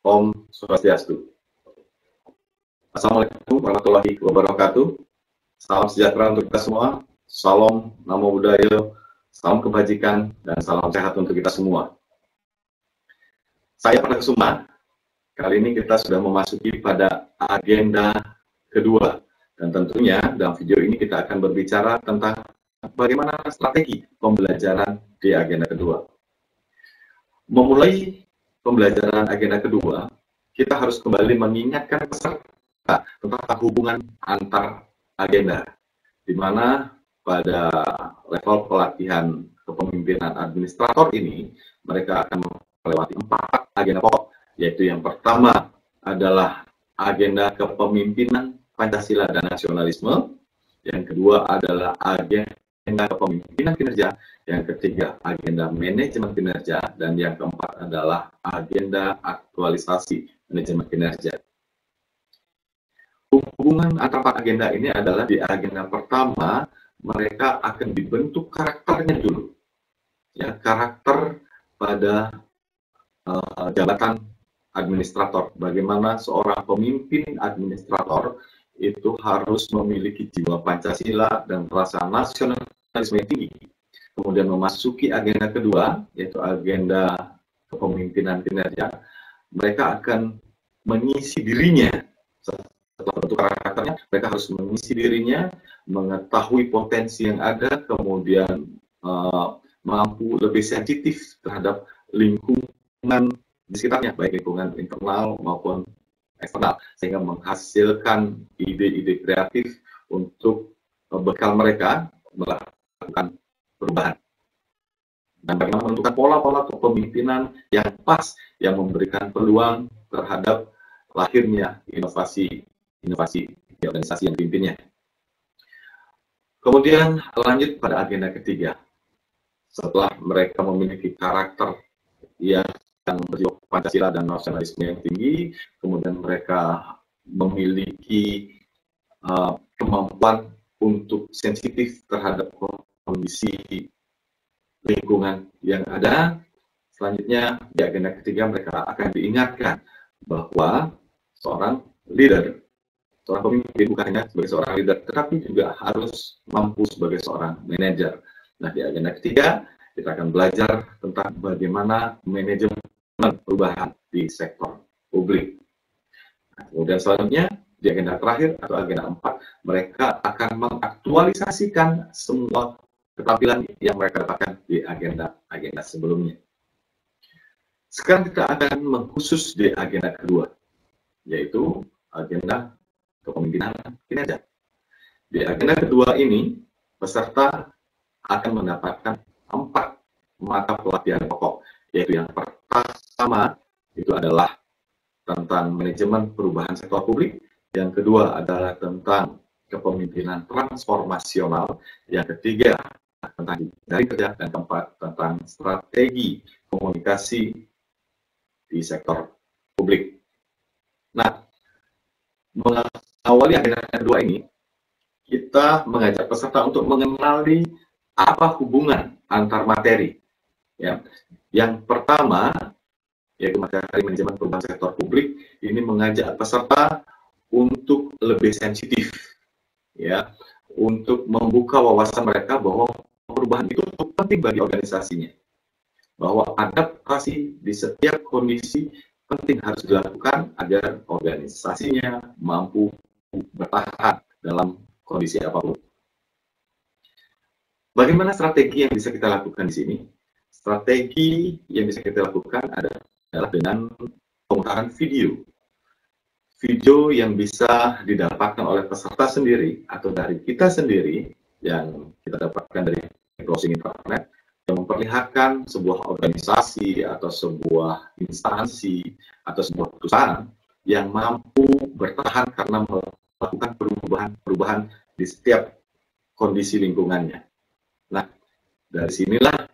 Om Swastiastu. Assalamualaikum warahmatullahi wabarakatuh. Salam sejahtera untuk kita semua. Salam Namo Buddhaya, salam kebajikan, dan salam sehat untuk kita semua. Saya Pradak Kusuma. Kali ini kita sudah memasuki pada agenda kedua. Dan tentunya dalam video ini kita akan berbicara tentang bagaimana strategi pembelajaran di agenda kedua. Memulai pembelajaran agenda kedua, kita harus kembali mengingatkan peserta tentang hubungan antar agenda, di mana pada level pelatihan kepemimpinan administrator ini, mereka akan melewati 4 agenda pokok, yaitu yang pertama adalah agenda kepemimpinan Pancasila dan nasionalisme, yang kedua adalah agenda kepemimpinan kinerja, yang ketiga agenda manajemen kinerja, dan yang keempat adalah agenda aktualisasi manajemen kinerja. Hubungan antara agenda ini adalah di agenda pertama, mereka akan dibentuk karakternya dulu. Ya, karakter pada jabatan administrator. Bagaimana seorang pemimpin administrator itu harus memiliki jiwa Pancasila dan rasa nasionalisme yang tinggi. Kemudian memasuki agenda kedua, yaitu agenda kepemimpinan kinerja, mereka akan mengisi dirinya. Setelah bentuk karakternya, mereka harus mengisi dirinya, mengetahui potensi yang ada, kemudian mampu lebih sensitif terhadap lingkungan di sekitarnya, baik lingkungan internal maupun eksternal, sehingga menghasilkan ide-ide kreatif untuk bekal mereka melakukan perubahan. Dan bagaimana menentukan pola-pola kepemimpinan yang pas, yang memberikan peluang terhadap lahirnya inovasi di organisasi yang dipimpinnya. Kemudian lanjut pada agenda ketiga. Setelah mereka memiliki karakter yang berjiwa Pancasila dan nasionalisme yang tinggi, kemudian mereka memiliki kemampuan untuk sensitif terhadap kondisi lingkungan yang ada. Selanjutnya di agenda ketiga mereka akan diingatkan bahwa seorang leader, seorang pemimpin bukan hanya sebagai seorang leader, tetapi juga harus mampu sebagai seorang manajer. Nah, di agenda ketiga kita akan belajar tentang bagaimana manajemen perubahan di sektor publik. Nah, kemudian selanjutnya di agenda terakhir atau agenda 4, mereka akan mengaktualisasikan semua keterampilan yang mereka dapatkan di agenda sebelumnya. Sekarang kita akan mengkhusus di agenda kedua, yaitu agenda kepemimpinan kinerja. Di agenda kedua ini, peserta akan mendapatkan 4 mata pelatihan pokok, yaitu yang pertama itu adalah tentang manajemen perubahan sektor publik, yang kedua adalah tentang kepemimpinan transformasional, yang ketiga tentang dari kerja, dan keempat tentang strategi komunikasi di sektor publik. Nah, mengawali agenda kedua ini, kita mengajak peserta untuk mengenali apa hubungan antar materi. Ya. Yang pertama, yaitu materi manajemen perubahan sektor publik, ini mengajak peserta untuk lebih sensitif, ya, untuk membuka wawasan mereka bahwa perubahan itu penting bagi organisasinya, bahwa adaptasi di setiap kondisi penting harus dilakukan agar organisasinya mampu bertahan dalam kondisi apapun. Bagaimana strategi yang bisa kita lakukan di sini? Strategi yang bisa kita lakukan adalah dengan pemutaran video. Video yang bisa didapatkan oleh peserta sendiri atau dari kita sendiri yang kita dapatkan dari browsing internet, yang memperlihatkan sebuah organisasi atau sebuah instansi atau sebuah perusahaan yang mampu bertahan karena melakukan perubahan di setiap kondisi lingkungannya. Nah, dari sinilah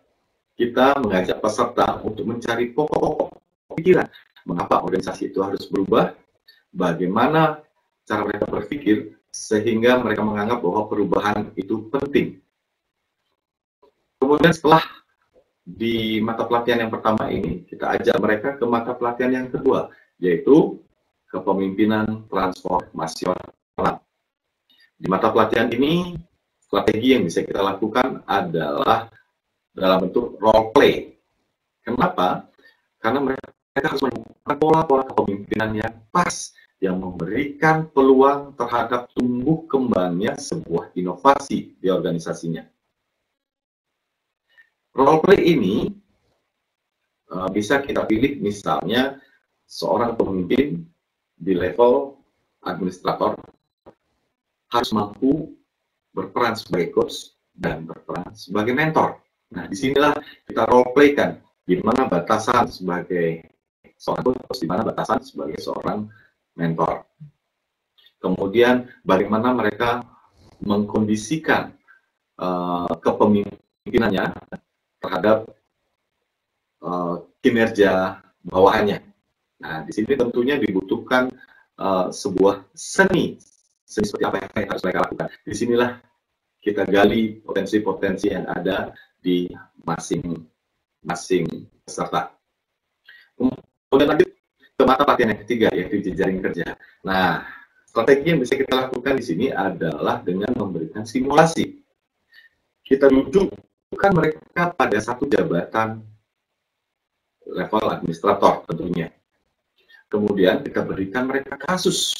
kita mengajak peserta untuk mencari pokok-pokok pikiran mengapa organisasi itu harus berubah, bagaimana cara mereka berpikir sehingga mereka menganggap bahwa perubahan itu penting. Kemudian setelah di mata pelatihan yang pertama ini, kita ajak mereka ke mata pelatihan yang kedua, yaitu kepemimpinan transformasional. Di mata pelatihan ini, strategi yang bisa kita lakukan adalah dalam bentuk role play. Kenapa? Karena mereka harus menemukan pola-pola kepemimpinan yang pas, yang memberikan peluang terhadap tumbuh kembangnya sebuah inovasi di organisasinya. Role play ini bisa kita pilih misalnya seorang pemimpin di level administrator harus mampu berperan sebagai coach dan berperan sebagai mentor. Nah, disinilah kita role play kan, di mana batasan sebagai seorang coach, di mana batasan sebagai seorang mentor. Kemudian bagaimana mereka mengkondisikan kepemimpinannya terhadap kinerja bawahannya. Nah, di sini tentunya dibutuhkan sebuah seni seperti apa yang harus mereka lakukan. Disinilah kita gali potensi-potensi yang ada di masing-masing peserta. Kemudian lanjut ke mata pelatihan yang ketiga, yaitu jejaring kerja. Nah, strategi yang bisa kita lakukan di sini adalah dengan memberikan simulasi. Kita dudukkan mereka pada satu jabatan level administrator tentunya. Kemudian kita berikan mereka kasus.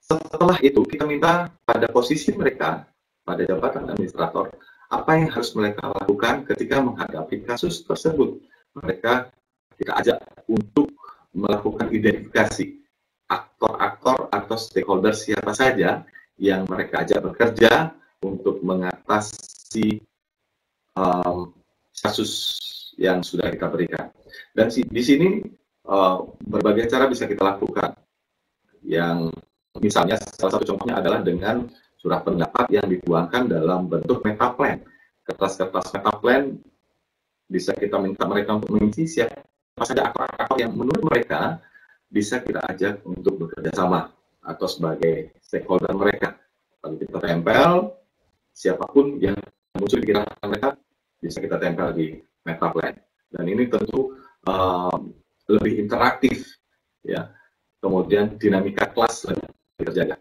Setelah itu kita minta pada posisi mereka, pada jabatan administrator, apa yang harus mereka lakukan ketika menghadapi kasus tersebut. Mereka kita ajak untuk melakukan identifikasi aktor-aktor atau stakeholder siapa saja yang mereka ajak bekerja untuk mengatasi kasus yang sudah kita berikan. Dan di sini berbagai cara bisa kita lakukan. Yang misalnya salah satu contohnya adalah dengan surat pendapat yang dituangkan dalam bentuk meta plan. Kertas-kertas meta plan bisa kita minta mereka untuk mengisi siapa saja aktor-aktor yang menurut mereka bisa kita ajak untuk bekerja sama atau sebagai stakeholder mereka. Lalu kita tempel siapapun yang muncul di pikiran mereka bisa kita tempel di meta plan. Dan ini tentu lebih interaktif, ya. Kemudian dinamika kelas lebih terjaga.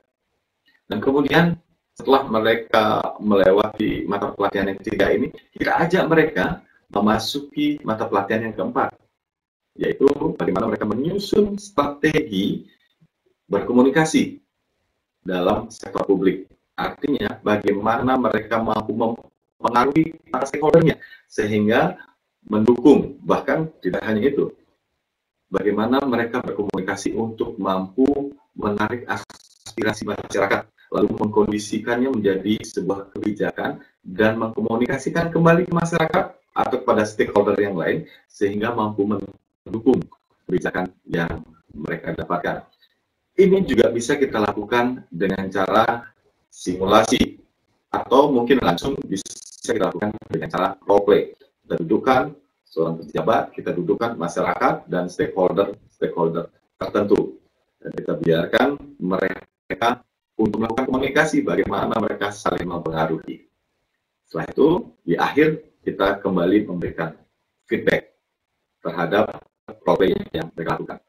Dan kemudian setelah mereka melewati mata pelatihan yang ketiga ini, kita ajak mereka memasuki mata pelatihan yang keempat, yaitu bagaimana mereka menyusun strategi berkomunikasi dalam sektor publik. Artinya, bagaimana mereka mampu mempengaruhi para stakeholdernya, sehingga mendukung, bahkan tidak hanya itu, bagaimana mereka berkomunikasi untuk mampu menarik aspirasi masyarakat, lalu mengkondisikannya menjadi sebuah kebijakan dan mengkomunikasikan kembali ke masyarakat atau kepada stakeholder yang lain, sehingga mampu mendukung kebijakan yang mereka dapatkan. Ini juga bisa kita lakukan dengan cara simulasi, atau mungkin langsung bisa kita lakukan dengan cara role play. Kita dudukkan seorang pejabat, kita dudukkan masyarakat dan stakeholder tertentu. Dan kita biarkan mereka untuk melakukan komunikasi bagaimana mereka saling mempengaruhi. Setelah itu, di akhir kita kembali memberikan feedback terhadap role play yang mereka lakukan.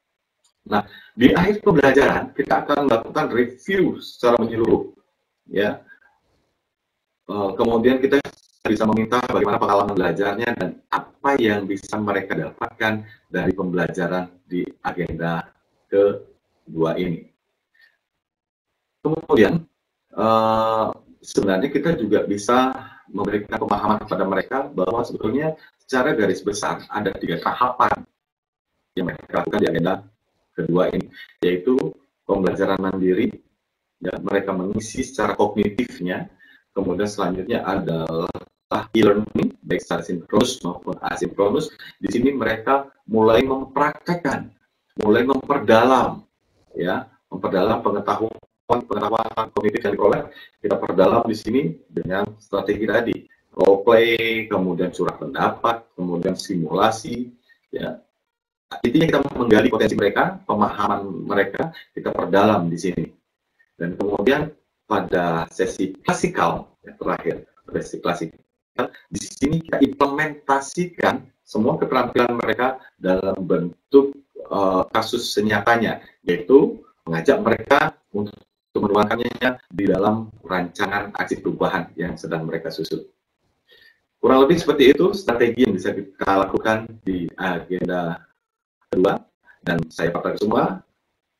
Nah, di akhir pembelajaran kita akan melakukan review secara menyeluruh, ya. Kemudian kita bisa meminta bagaimana pengalaman belajarnya dan apa yang bisa mereka dapatkan dari pembelajaran di agenda kedua ini. Kemudian sebenarnya kita juga bisa memberikan pemahaman kepada mereka bahwa sebetulnya secara garis besar ada 3 tahapan yang mereka lakukan di agenda kedua ini, yaitu pembelajaran mandiri, ya, mereka mengisi secara kognitifnya. Kemudian selanjutnya adalah e-learning, baik secara sinkronus maupun asinkronus. Di sini mereka mulai mempraktekkan, mulai memperdalam, ya, memperdalam pengetahuan kognitif yang diperoleh. Kita perdalam di sini dengan strategi tadi, role play, kemudian surat pendapat, kemudian simulasi, ya. Intinya kita menggali potensi mereka, pemahaman mereka, kita perdalam di sini. Dan kemudian pada sesi klasikal yang terakhir, sesi klasikal, di sini kita implementasikan semua keterampilan mereka dalam bentuk kasus senyatanya, yaitu mengajak mereka untuk menuangkannya di dalam rancangan aksi perubahan yang sedang mereka susun. Kurang lebih seperti itu strategi yang bisa kita lakukan di agenda kedua. Dan saya pakar semua,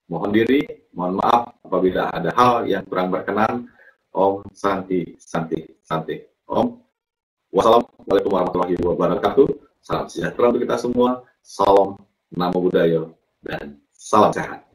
mohon maaf apabila ada hal yang kurang berkenan. Om Santi Santi Santi. Om. Wassalamualaikum warahmatullahi wabarakatuh. Salam sejahtera untuk kita semua. Salam Namo Buddhaya dan salam sehat.